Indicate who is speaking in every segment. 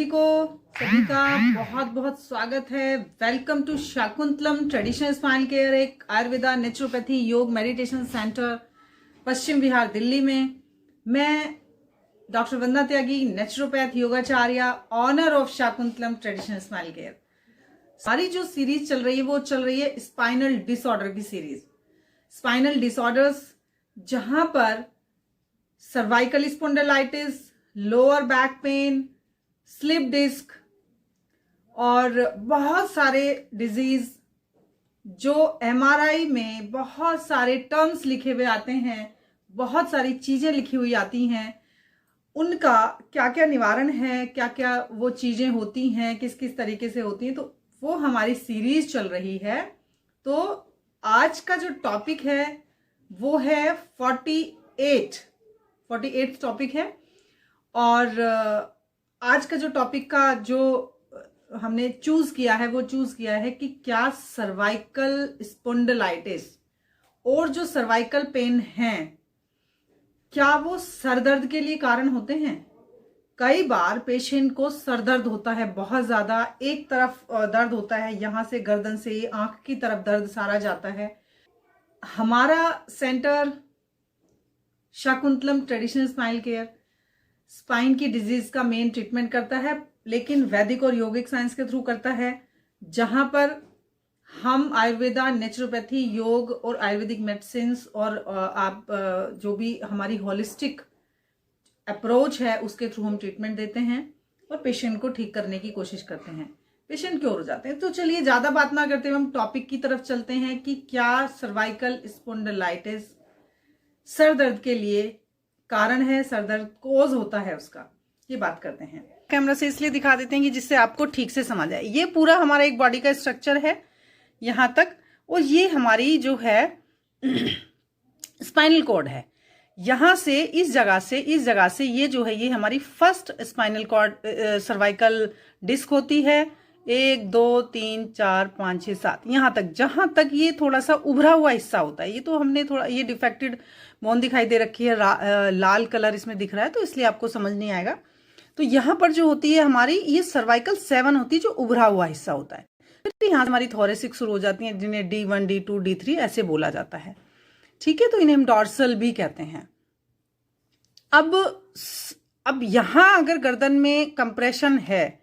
Speaker 1: सभी का बहुत बहुत स्वागत है। Welcome to Shakuntalam traditional spine care, एक Ayurveda naturopathy yoga meditation centre Paschim Vihar Delhi में। मैं डॉक्टर वंदना त्यागी, नेचुरोपैथ योगाचार्य, owner of Shakuntalam traditional spine care. सारी जो सीरीज चल रही है वो चल रही है स्पाइनल डिसऑर्डर की सीरीज। स्पाइनल डिसऑर्डर्स जहां पर cervical spondylitis, lower back pain, slip disc और बहुत सारे डिजीज जो एमआरआई में बहुत सारे टर्म्स लिखे हुए आते हैं, बहुत सारी चीजें लिखी हुई आती हैं, उनका क्या क्या निवारण है, क्या क्या वो चीजें होती हैं, किस किस तरीके से होती हैं, तो वो हमारी सीरीज चल रही है। तो आज का जो टॉपिक है वो है 48 टॉपिक है। और आज का जो टॉपिक का जो हमने चूज किया है वो चूज किया है कि क्या सर्वाइकल स्पॉन्डिलाइटिस और जो सर्वाइकल पेन है क्या वो सर दर्द के लिए कारण होते हैं। कई बार पेशेंट को सर दर्द होता है, बहुत ज्यादा एक तरफ दर्द होता है, यहां से गर्दन से आंख की तरफ दर्द सारा जाता है। हमारा centre Shakuntalam traditional spine care spine की डिजीज का मेन ट्रीटमेंट करता है, लेकिन वैदिक और योगिक साइंस के थ्रू करता है, जहां पर हम आयुर्वेदा, नेचुरोपैथी, योग और आयुर्वेदिक मेडिसिन और आप जो भी हमारी होलिस्टिक अप्रोच है उसके थ्रू हम ट्रीटमेंट देते हैं और पेशेंट को ठीक करने की कोशिश करते हैं। पेशेंट क्योर हो जाते हैं। तो चलिए ज्यादा बात ना करते हुए हम टॉपिक की तरफ चलते हैं कि क्या सर्वाइकल स्पॉन्डिलाइटिस सर दर्द के लिए कारण है, सर दर्द कोज होता है उसका, ये बात करते हैं। कैमरा से इसलिए दिखा देते हैं कि जिससे आपको ठीक से समझ आए। ये पूरा हमारा एक बॉडी का स्ट्रक्चर है यहां तक, और ये हमारी जो है स्पाइनल कॉर्ड है। यहां से इस जगह से ये जो है ये हमारी first spinal cord cervical disc होती है। 1 2 3 4 5 6 7 यहां तक, जहां तक ये थोड़ा सा उभरा हुआ हिस्सा होता है। ये तो हमने थोड़ा ये डिफेक्टेड बोन दिखाई दे रखी है, लाल कलर इसमें दिख रहा है तो इसलिए आपको समझ नहीं आएगा। तो यहां पर जो होती है हमारी ये सर्वाइकल 7 होती है, जो उभरा हुआ हिस्सा होता है। फिर यहां हमारी थोरेसिक शुरू हो जाती है, जिन्हें D1 D2 D3 ऐसे बोला जाता है। ठीक है, तो इन्हें हम डॉर्सल भी कहते हैं। अब यहां अगर गर्दन में कंप्रेशन है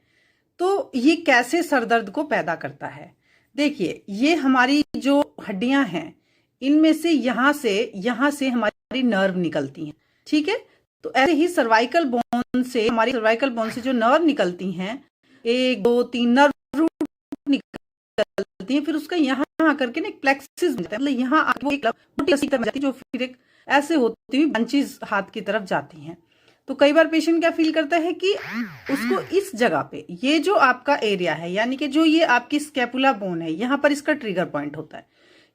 Speaker 1: तो ये कैसे सरदर्द को पैदा करता है। देखिए, ये हमारी जो हड्डियां हैं इनमें से यहां से हमारी नर्व निकलती हैं। ठीक है, तो ऐसे ही सर्वाइकल बोन से, हमारी सर्वाइकल बोन से जो नर्व निकलती हैं, 1 2 3 नर्व रूट निकलती हैं, फिर उसका यहाँ आकर के ना एक प्लेक्सिस बन जाता है, मतलब यहाँ आकर वो एक मोटी रस्सी तरह जाती है, जो फिर एक ऐसे होती हुई ब्रांचेस हाथ की तरफ जाती हैं। तो कई बार पेशेंट क्या फील करता है कि उसको इस जगह पे, ये जो आपका एरिया है, यानी कि जो ये आपकी स्कैपुला बोन है, यहाँ पर इसका ट्रिगर पॉइंट होता है।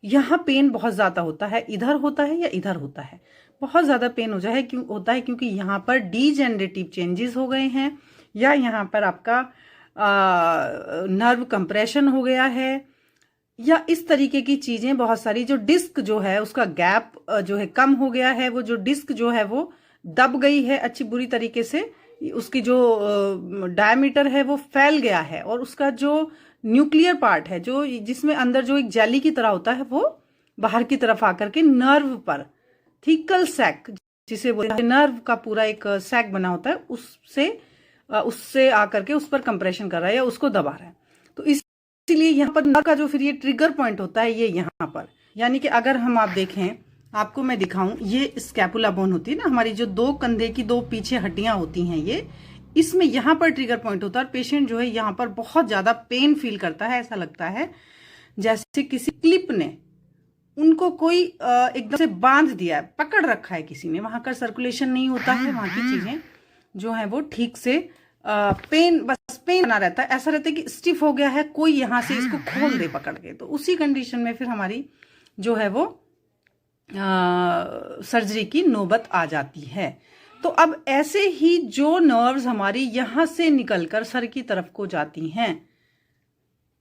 Speaker 1: यहाँ पेन बहुत ज्यादा होता है, इधर होता है या इधर होता है, बहुत ज्यादा पेन होता है क्योंकि यहाँ पर डीजेनरेटिव चेंजेस हो गए हैं, या यहाँ पर आपका नर्व कंप्रेशन हो गया है, या इस तरीके की चीजें बहुत सारी। जो डिस्क जो है उसका गैप जो है कम हो गया है, वो जो डिस्क जो है वो दब गई है अच्छी बुरी तरीके से, उसकी जो डायमीटर है वो फैल गया है, और उसका जो न्यूक्लियर पार्ट है, जो जिसमें अंदर जो एक जेली की तरह होता है, वो बाहर की तरफ आकर के नर्व पर थिकल सैक, जिसे बोलते हैं, नर्व का पूरा एक सैक बना होता है, उससे आकर के उस पर कंप्रेशन कर रहा है या उसको दबा रहा है। तो इसीलिए यहाँ पर नर्व का जो फिर ये ट्रिगर पॉइंट होता है ये यहाँ पर, यानी कि अगर हम आप देखें, आपको मैं दिखाऊं, ये स्कैपुला बोन होती है ना हमारी, जो 2 कंधे की 2 पीछे हड्डियां होती हैं, ये इसमें यहाँ पर ट्रिगर पॉइंट होता है। और पेशेंट जो है यहाँ पर बहुत ज्यादा पेन फील करता है, ऐसा लगता है जैसे किसी क्लिप ने उनको कोई एकदम से बांध दिया है, पकड़ रखा है किसी ने। वहां का सर्कुलेशन नहीं होता है, वहां की चीजें जो है वो ठीक से पेन बना रहता है, ऐसा रहता है कि स्टिफ हो गया है, कोई यहाँ से इसको खोल दे पकड़ के। तो उसी कंडीशन में फिर हमारी जो है वो सर्जरी की नौबत आ जाती है। तो अब ऐसे ही जो नर्व्स हमारी यहां से निकलकर सर की तरफ को जाती हैं,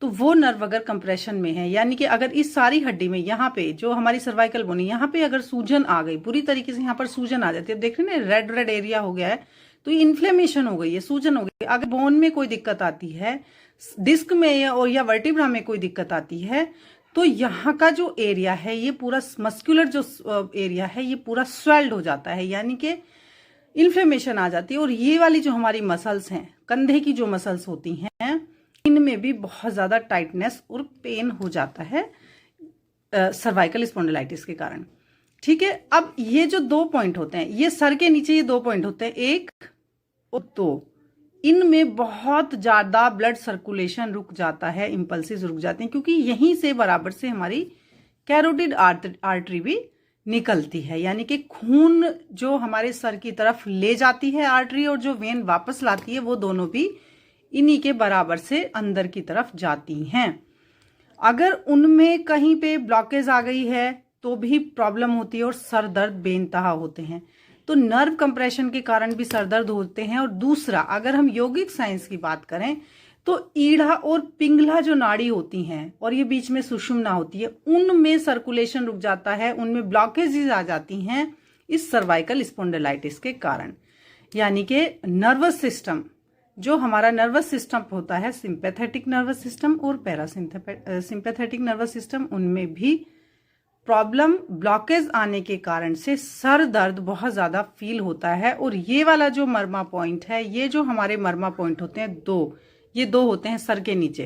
Speaker 1: तो वो नर्व अगर कंप्रेशन में है, यानी कि अगर इस सारी हड्डी में यहाँ पे जो हमारी सर्वाइकल बोन है, यहाँ पे अगर सूजन आ गई, पूरी तरीके से यहाँ पर सूजन आ जाती है, देख रहे हैं रेड रेड एरिया हो गया है, तो इन्फ्लेमेशन हो गई है, सूजन हो गई। अगर बोन में कोई दिक्कत आती है, डिस्क में या वर्टिब्रा में कोई दिक्कत आती है, तो यहाँ का जो एरिया है ये पूरा मस्कुलर जो एरिया है ये पूरा स्वेल्ड हो जाता है, यानी कि इन्फ्लेमेशन आ जाती है। और ये वाली जो हमारी मसल्स हैं, कंधे की जो मसल्स होती हैं, इनमें भी बहुत ज्यादा टाइटनेस और पेन हो जाता है सर्वाइकल स्पॉन्डिलाइटिस के कारण। ठीक है, अब ये जो 2 पॉइंट होते हैं, ये सर के नीचे ये 2 पॉइंट होते हैं, 1 और 2, इनमें बहुत ज्यादा ब्लड सर्कुलेशन रुक जाता है, इंपल्सेस रुक जाते हैं, क्योंकि यहीं से बराबर से हमारी कैरोटिड आर्टरी भी निकलती है, यानी कि खून जो हमारे सर की तरफ ले जाती है आर्टरी, और जो वेन वापस लाती है, वो दोनों भी इन्हीं के बराबर से अंदर की तरफ जाती हैं। अगर उनमें कहीं पे ब्लॉकेज आ गई है तो भी प्रॉब्लम होती है और सर दर्द बेइंतहा होते हैं। तो नर्व कंप्रेशन के कारण भी सर दर्द होते हैं। और दूसरा, अगर हम यौगिक साइंस की बात करें तो ईढ़ा और पिंगला जो नाड़ी होती हैं और ये बीच में सुषुम्ना होती है, उनमें सर्कुलेशन रुक जाता है, उनमें ब्लॉकेजेस आ जाती हैं इस सर्वाइकल स्पॉन्डिलाइटिस के कारण। यानी कि नर्वस सिस्टम, जो हमारा नर्वस सिस्टम होता है, सिंपैथेटिक नर्वस सिस्टम और पैरासिम्पैथेटिक नर्वस सिस्टम, उनमें भी प्रॉब्लम, ब्लॉकेज आने के कारण से सर दर्द बहुत ज्यादा फील होता है। और ये वाला जो मर्मा पॉइंट है, ये जो हमारे मर्मा पॉइंट होते हैं 2, ये 2 होते हैं सर के नीचे,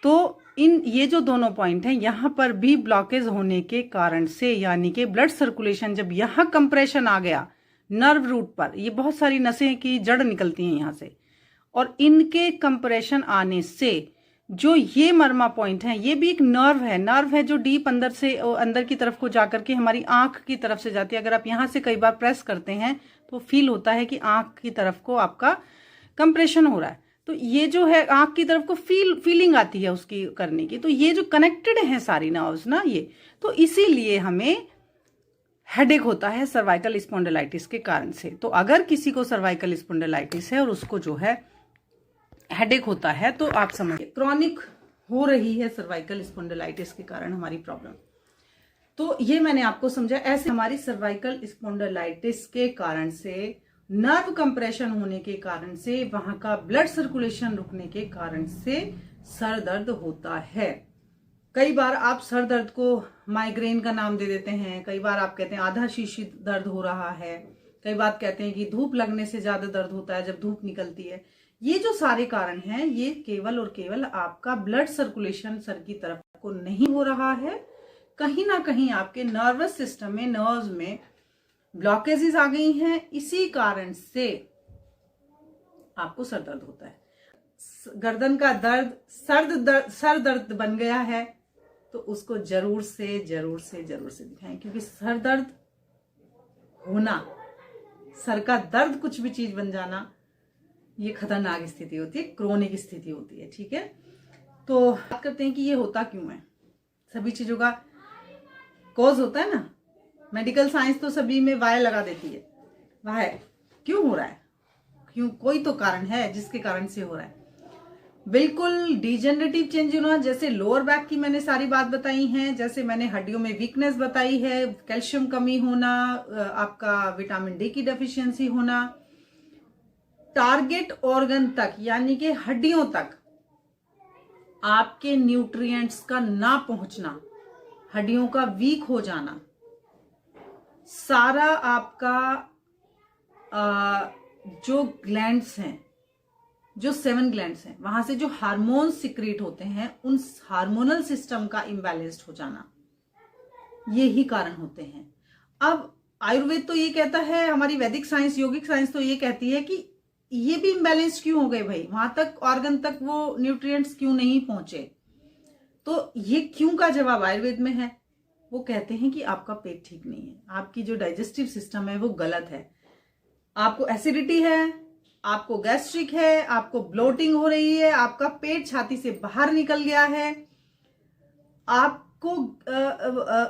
Speaker 1: तो ये जो दोनों पॉइंट हैं, यहां पर भी ब्लॉकेज होने के कारण से, यानी कि ब्लड सर्कुलेशन जब यहां कंप्रेशन आ गया नर्व रूट पर, ये बहुत सारी नसें की जड़ निकलती हैं यहां से, और इनके कंप्रेशन आने से जो ये मर्मा पॉइंट है, ये भी एक नर्व है जो डीप अंदर से अंदर की तरफ को जाकर के हमारी आंख की तरफ से जाती है। अगर आप यहां से कई बार प्रेस करते हैं तो फील होता है कि आंख की तरफ को आपका कंप्रेशन हो रहा है, तो ये जो है आंख की तरफ को फीलिंग आती है उसकी करने की। तो ये जो कनेक्टेड है सारी नर्व्स ना, ये तो इसीलिए हमें हेडेक होता है सर्वाइकल स्पॉन्डिलाइटिस के कारण से। तो अगर किसी को सर्वाइकल स्पॉन्डिलाइटिस है और उसको जो है हेडेक होता है, तो आप समझिए क्रॉनिक हो रही है सर्वाइकल स्पॉन्डिलाइटिस के कारण हमारी प्रॉब्लम। तो ये मैंने आपको समझा। ऐसे हमारी सर्वाइकल स्पॉन्डिलाइटिस के कारण से, नर्व कंप्रेशन होने के कारण से, वहां का ब्लड सर्कुलेशन रुकने के कारण से सर दर्द होता है। कई बार आप सर दर्द को माइग्रेन का नाम दे देते हैं, कई बार आप कहते हैं आधा शीशी दर्द हो रहा है, कई बार कहते हैं कि धूप लगने से ज्यादा दर्द होता है जब धूप निकलती है। ये जो सारे कारण हैं, ये केवल और केवल आपका ब्लड सर्कुलेशन सर की तरफ को नहीं हो रहा है, कहीं ना कहीं आपके नर्वस सिस्टम में, नर्व्स में ब्लॉकेजेस आ गई हैं, इसी कारण से आपको सर दर्द होता है। गर्दन का दर्द सर दर्द बन गया है तो उसको जरूर से दिखाएं, क्योंकि सर दर्द होना, सर का दर्द कुछ भी चीज बन जाना, ये खतरनाक स्थिति होती है, क्रोनिक स्थिति होती है। ठीक है, तो बात करते हैं कि ये होता क्यों है। सभी चीजों का कॉज होता है ना, मेडिकल साइंस तो सभी में वाय लगा देती है, वाय क्यों हो रहा है, क्यों, कोई तो कारण है जिसके कारण से हो रहा है। बिल्कुल डिजेनरेटिव चेंज होना, जैसे लोअर बैक की मैंने सारी बात बताई है, जैसे मैंने हड्डियों में वीकनेस बताई है, कैल्शियम कमी होना, आपका विटामिन डी की डेफिशिएंसी होना, टारगेट ऑर्गन तक यानी कि हड्डियों तक आपके न्यूट्रिएंट्स का ना पहुंचना, हड्डियों का वीक हो जाना, सारा आपका जो ग्लैंड्स हैं, जो 7 ग्लैंड्स हैं, वहां से जो हार्मोन सिक्रीट होते हैं, उन हार्मोनल सिस्टम का इम्बैलेंस्ड हो जाना, यही कारण होते हैं। अब आयुर्वेद तो ये कहता है, हमारी वैदिक साइंस, योगिक साइंस तो ये कहती है कि ये भी इम्बैलेंस्ड क्यों हो गए भाई, वहां तक ऑर्गन तक वो न्यूट्रिएंट्स क्यों नहीं पहुंचे। तो ये क्यों का जवाब आयुर्वेद में है। वो कहते हैं कि आपका पेट ठीक नहीं है, आपकी जो डाइजेस्टिव सिस्टम है वो गलत है, आपको एसिडिटी है, आपको गैस्ट्रिक है, आपको ब्लोटिंग हो रही है, आपका पेट छाती से बाहर निकल गया है, आपको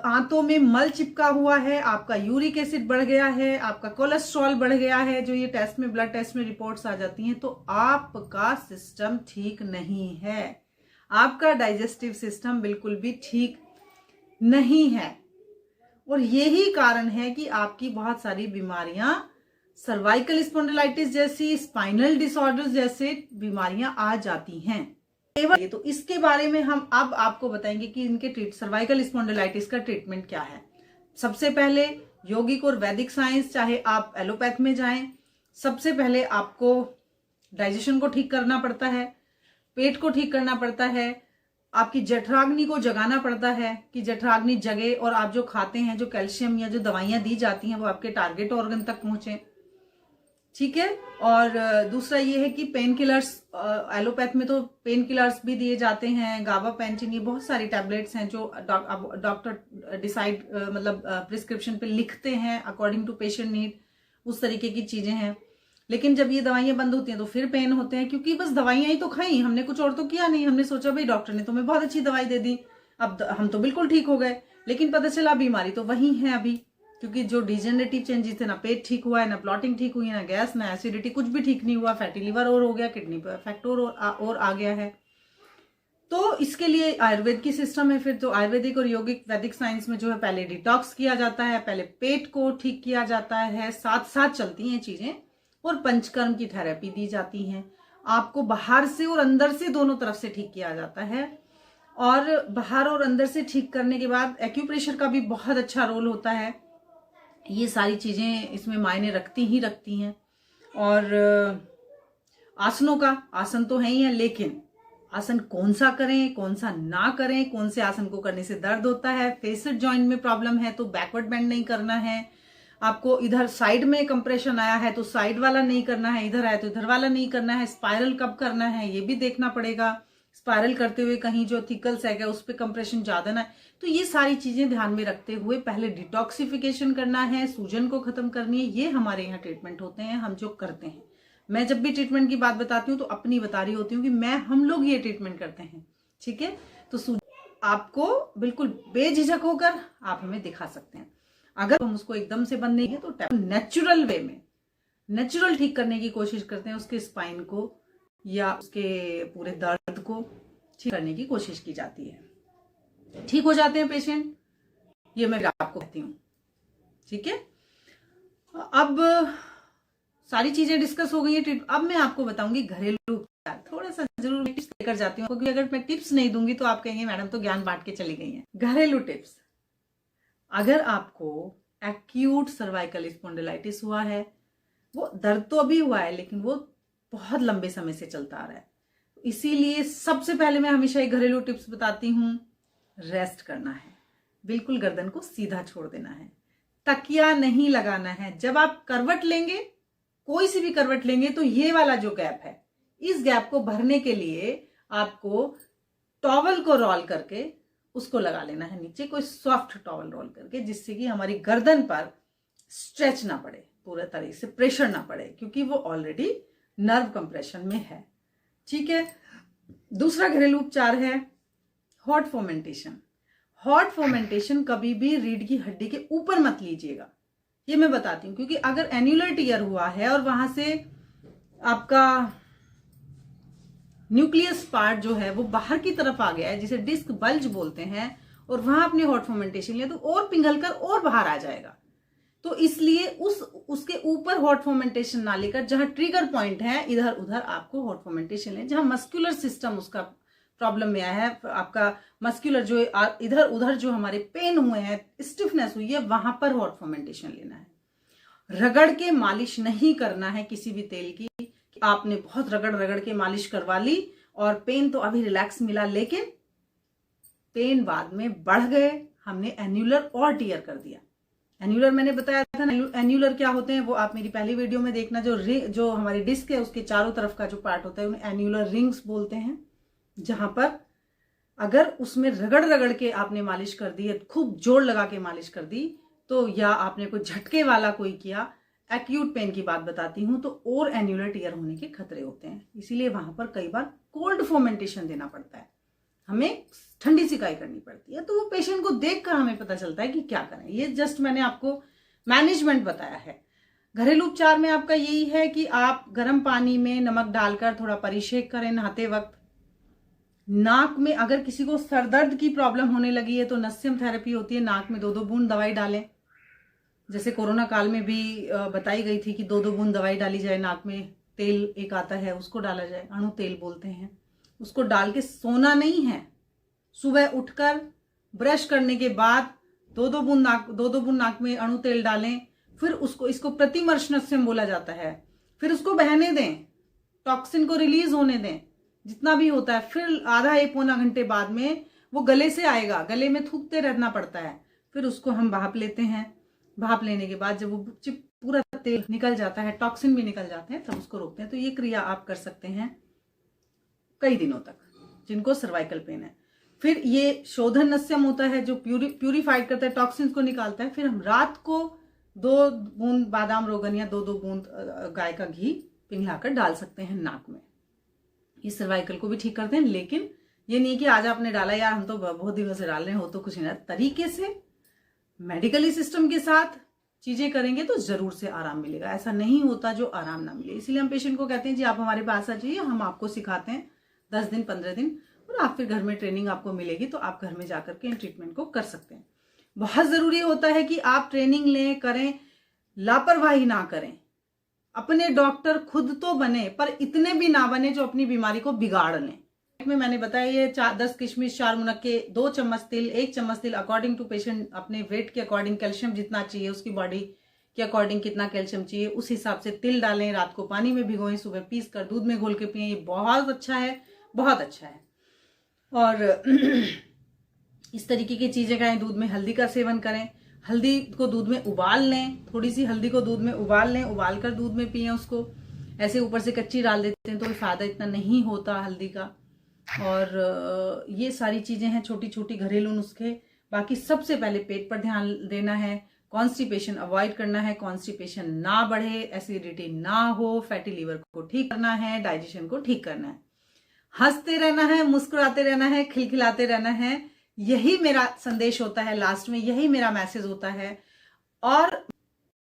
Speaker 1: आंतों में मल चिपका हुआ है, आपका यूरिक एसिड बढ़ गया है, आपका कोलेस्ट्रॉल बढ़ गया है, जो ये टेस्ट में, ब्लड टेस्ट में रिपोर्ट्स आ जाती हैं, तो आपका सिस्टम ठीक नहीं है, आपका डाइजेस्टिव सिस्टम बिल्कुल भी ठीक नहीं है। और यही कारण है कि आपकी बहुत सारी बीमारियां सर्वाइकल स्पॉन्डिलाइटिस जैसी, स्पाइनल डिसऑर्डर्स जैसे बीमारियां आ जाती हैं। तो इसके बारे में हम अब आपको बताएंगे कि इनके सर्वाइकल स्पॉन्डिलाइटिस का ट्रीटमेंट क्या है। सबसे पहले यौगिक और वैदिक साइंस, चाहे आप एलोपैथ में जाएं, सबसे पहले आपको डाइजेशन को ठीक करना पड़ता है, पेट को ठीक करना पड़ता है, आपकी जठराग्नि को जगाना पड़ता है कि जठराग्नि जगे और आप जो खाते हैं, जो कैल्शियम या जो दवाइयां दी जाती हैं वो आपके टारगेट ऑर्गन तक पहुंचे। ठीक है। और दूसरा ये है कि पेन किलर्स, एलोपैथ में तो पेन किलर्स भी दिए जाते हैं, गाबापेंटिन, ये बहुत सारी टैबलेट्स हैं जो डॉक्टर डिसाइड मतलब प्रिस्क्रिप्शन पे लिखते हैं अकॉर्डिंग टू पेशेंट नीड, उस तरीके की चीजें हैं। लेकिन जब ये दवाइयां बंद होती हैं तो फिर पेन होते हैं, क्योंकि बस दवाइयां ही तो खाई, हमने कुछ और तो किया नहीं। हमने सोचा भाई डॉक्टर ने तुम्हें बहुत अच्छी दवाई दे दी, अब हम तो बिल्कुल ठीक हो गए, लेकिन पता चला बीमारी तो वही है अभी, क्योंकि जो डिजेनरेटिव चेंजेस थे, ना पेट ठीक हुआ है, ना ब्लॉटिंग ठीक हुई है, ना गैस, ना एसिडिटी, कुछ भी ठीक नहीं हुआ, फैटी लिवर और हो गया, किडनी पर इफेक्ट और आ गया है। तो इसके लिए आयुर्वेद की सिस्टम है। फिर तो आयुर्वेदिक और यौगिक वैदिक साइंस में जो है पहले डिटॉक्स किया जाता है, पहले पेट को ठीक किया जाता है, साथ साथ चलती हैं चीजें, और पंचकर्म की थेरेपी दी जाती है। आपको बाहर से और अंदर से दोनों तरफ से ठीक किया जाता है, और बाहर और अंदर से ठीक करने के बाद एक्यूप्रेशर का भी बहुत अच्छा रोल होता है। ये सारी चीजें इसमें मायने रखती हैं। और आसनों का, आसन तो है ही है, लेकिन आसन कौन सा करें, कौन सा ना करें, कौन से आसन को करने से दर्द होता है, फेसेट जॉइंट में प्रॉब्लम है तो बैकवर्ड बेंड नहीं करना है, आपको इधर साइड में कंप्रेशन आया है तो साइड वाला नहीं करना है, इधर आया तो इधर वाला नहीं करना है, स्पाइरल कब करना है ये भी देखना पड़ेगा, स्पाइरल करते हुए कहीं जो थिकल सैक है उस पर कंप्रेशन ज्यादा ना है। तो ये सारी चीजें ध्यान में रखते हुए पहले डिटॉक्सिफिकेशन करना है, सूजन को खत्म करनी है। ये हमारे यहाँ ट्रीटमेंट होते हैं, हम जो करते हैं। मैं जब भी ट्रीटमेंट की बात बताती हूँ तो अपनी बता रही होती हूँ कि हम लोग ये ट्रीटमेंट करते हैं। ठीक है। तो आपको बिल्कुल बेझिझक होकर आप हमें दिखा सकते हैं। अगर हम उसको एकदम से बंद नहीं है तो नेचुरल वे में, नेचुरल ठीक करने की कोशिश करते हैं, उसके स्पाइन को या उसके पूरे दर्द को ठीक करने की कोशिश की जाती है। ठीक हो जाते हैं पेशेंट, ये मैं आपको कहती हूँ। ठीक है। अब सारी चीजें डिस्कस हो गई है। अब मैं आपको बताऊंगी घरेलू उपचार। थोड़ा सा जरूर टिप्स लेकर जाती हूँ, क्योंकि अगर मैं टिप्स नहीं दूंगी तो आप कहेंगे मैडम तो ज्ञान बांट के चली गई हैं। घरेलू टिप्स, अगर आपको एक्यूट सर्वाइकल स्पॉन्डिलाइटिस हुआ है, वो दर्द तो अभी हुआ है लेकिन वो बहुत लंबे समय से चलता आ रहा है, इसीलिए सबसे पहले मैं हमेशा एक घरेलू टिप्स बताती हूँ, रेस्ट करना है, बिल्कुल गर्दन को सीधा छोड़ देना है, तकिया नहीं लगाना है। जब आप करवट लेंगे, कोई सी भी करवट लेंगे, तो ये वाला जो गैप है, इस गैप को भरने के लिए आपको टॉवल को रोल करके उसको लगा लेना है नीचे, कोई सॉफ्ट टॉवल रोल करके, जिससे कि हमारी गर्दन पर स्ट्रेच ना पड़े, पूरे तरीके से प्रेशर ना पड़े, क्योंकि वो ऑलरेडी नर्व कंप्रेशन में है। ठीक है। दूसरा घरेलू उपचार है हॉट फोमेंटेशन। हॉट फोमेंटेशन कभी भी रीढ़ की हड्डी के ऊपर मत लीजिएगा, ये मैं बताती हूँ, क्योंकि अगर एन्युलर टीयर हुआ है और वहां से आपका न्यूक्लियस पार्ट जो है वो बाहर की तरफ आ गया है, जिसे डिस्क बल्ज बोलते हैं, और वहां आपने हॉट फोमेंटेशन लिया तो और पिघलकर और बाहर आ जाएगा। तो इसलिए उसके ऊपर हॉट फोमेंटेशन ना लेकर, जहां ट्रिगर पॉइंट है इधर उधर आपको हॉट फोमेंटेशन लें, जहां मस्कुलर सिस्टम उसका प्रॉब्लम में आया है, आपका मस्कुलर जो इधर उधर जो हमारे पेन हुए हैं, स्टिफनेस हुई है, वहां पर हॉट फोमेंटेशन लेना है। रगड़ के मालिश नहीं करना है किसी भी तेल की, कि आपने बहुत रगड़ रगड़ के मालिश करवा ली और पेन तो अभी रिलैक्स मिला, लेकिन पेन बाद में बढ़ गए, हमने एन्युलर और टीयर कर दिया। एन्युलर मैंने बताया था ना, एन्युलर क्या होते हैं वो आप मेरी पहली वीडियो में देखना। जो हमारी डिस्क है उसके चारों तरफ का जो पार्ट होता है उन्हें एन्युलर रिंग्स बोलते हैं, जहां पर अगर उसमें रगड़ रगड़ के आपने मालिश कर दी है, खूब जोर लगा के मालिश कर दी, तो या आपने कोई झटके वाला कोई किया, एक्यूट पेन की बात बताती हूं, तो और एन्युलर टीयर होने के खतरे होते हैं। इसीलिए वहां पर कई बार कोल्ड फोमेंटेशन देना पड़ता है, हमें ठंडी सिकाई करनी पड़ती है। तो वो पेशेंट को देखकर हमें पता चलता है कि क्या करें। ये जस्ट मैंने आपको मैनेजमेंट बताया है। घरेलू उपचार में आपका यही है कि आप गर्म पानी में नमक डालकर थोड़ा परिशेक करें नहाते वक्त। नाक में अगर किसी को सरदर्द की प्रॉब्लम होने लगी है तो नस्यम थेरेपी होती है, नाक में 2-2 बूंद दवाई डालें। जैसे कोरोना काल में भी बताई गई थी कि 2-2 बूंद दवाई डाली जाए नाक में, तेल एक आता है उसको डाला जाए, अणु तेल बोलते हैं, उसको डाल के सोना नहीं है। सुबह उठकर ब्रश करने के बाद 2-2 बूंद नाक में अणु तेल डालें, फिर इसको प्रतिमर्शनस्यम बोला जाता है, फिर उसको बहने दें, टॉक्सिन को रिलीज होने दें जितना भी होता है। फिर आधा 1-पौना घंटे बाद में वो गले से आएगा, गले में थूकते रहना पड़ता है, फिर उसको हम भाप लेते हैं। भाप लेने के बाद जब वो पूरा तेल निकल जाता है, टॉक्सिन भी निकल जाते हैं, तब उसको रोकते हैं। तो ये क्रिया आप कर सकते हैं कई दिनों तक, जिनको सर्वाइकल पेन है। फिर ये शोधन नस्यम होता है जो प्यूरिफाइड करता है, टॉक्सिन्स को निकालता है। फिर हम रात को 2 बूंद बादाम रोगन या 2-2 बूंद गाय का घी पिघलाकर डाल सकते हैं नाक में। ये सर्वाइकल को भी ठीक करते हैं। लेकिन ये नहीं कि आज आपने डाला यार हम तो बहुत दिनों से डाल रहे हैं, हो तो कुछ नहीं, तरीके से मेडिकली सिस्टम के साथ चीजें करेंगे तो जरूर से आराम मिलेगा। ऐसा नहीं होता जो आराम ना मिले। इसीलिए हम पेशेंट को कहते हैं जी आप हमारे पास आ जाइए, हम आपको सिखाते हैं 10 दिन 15 दिन, और आप फिर घर में ट्रेनिंग आपको मिलेगी तो आप घर में जाकर के इन ट्रीटमेंट को कर सकते हैं। बहुत जरूरी होता है कि आप ट्रेनिंग लें, करें, लापरवाही ना करें। अपने डॉक्टर खुद तो बने, पर इतने भी ना बने जो अपनी बीमारी को बिगाड़ लें। में मैंने बताया ये 10 किशमिश, 4 मुनक्के, 2 चम्मच तिल, 1 चम्मच तिल, अकॉर्डिंग टू पेशेंट अपने वेट के अकॉर्डिंग, कैल्शियम जितना चाहिए उसकी बॉडी के अकॉर्डिंग कितना कैल्शियम चाहिए उस हिसाब से तिल डालें। रात को पानी में भिगोएं, सुबह पीस कर दूध में घोल के पिए। ये बहुत अच्छा है, बहुत अच्छा है। और इस तरीके की चीजें खाएं। दूध में हल्दी का सेवन करें, हल्दी को दूध में उबाल लें, थोड़ी सी हल्दी को दूध में उबाल लें, उबाल कर दूध में पिए उसको। ऐसे ऊपर से कच्ची डाल देते हैं तो फायदा इतना नहीं होता हल्दी का। और ये सारी चीजें हैं छोटी छोटी घरेलू नुस्खे। बाकी सबसे पहले पेट पर ध्यान देना है, कॉन्स्टिपेशन अवॉइड करना है, कॉन्स्टिपेशन ना बढ़े, एसिडिटी ना हो, फैटी लीवर को ठीक करना है, डाइजेशन को ठीक करना है, हंसते रहना है, मुस्कुराते रहना है, खिलखिलाते रहना है। यही मेरा संदेश होता है लास्ट में, यही मेरा मैसेज होता है। और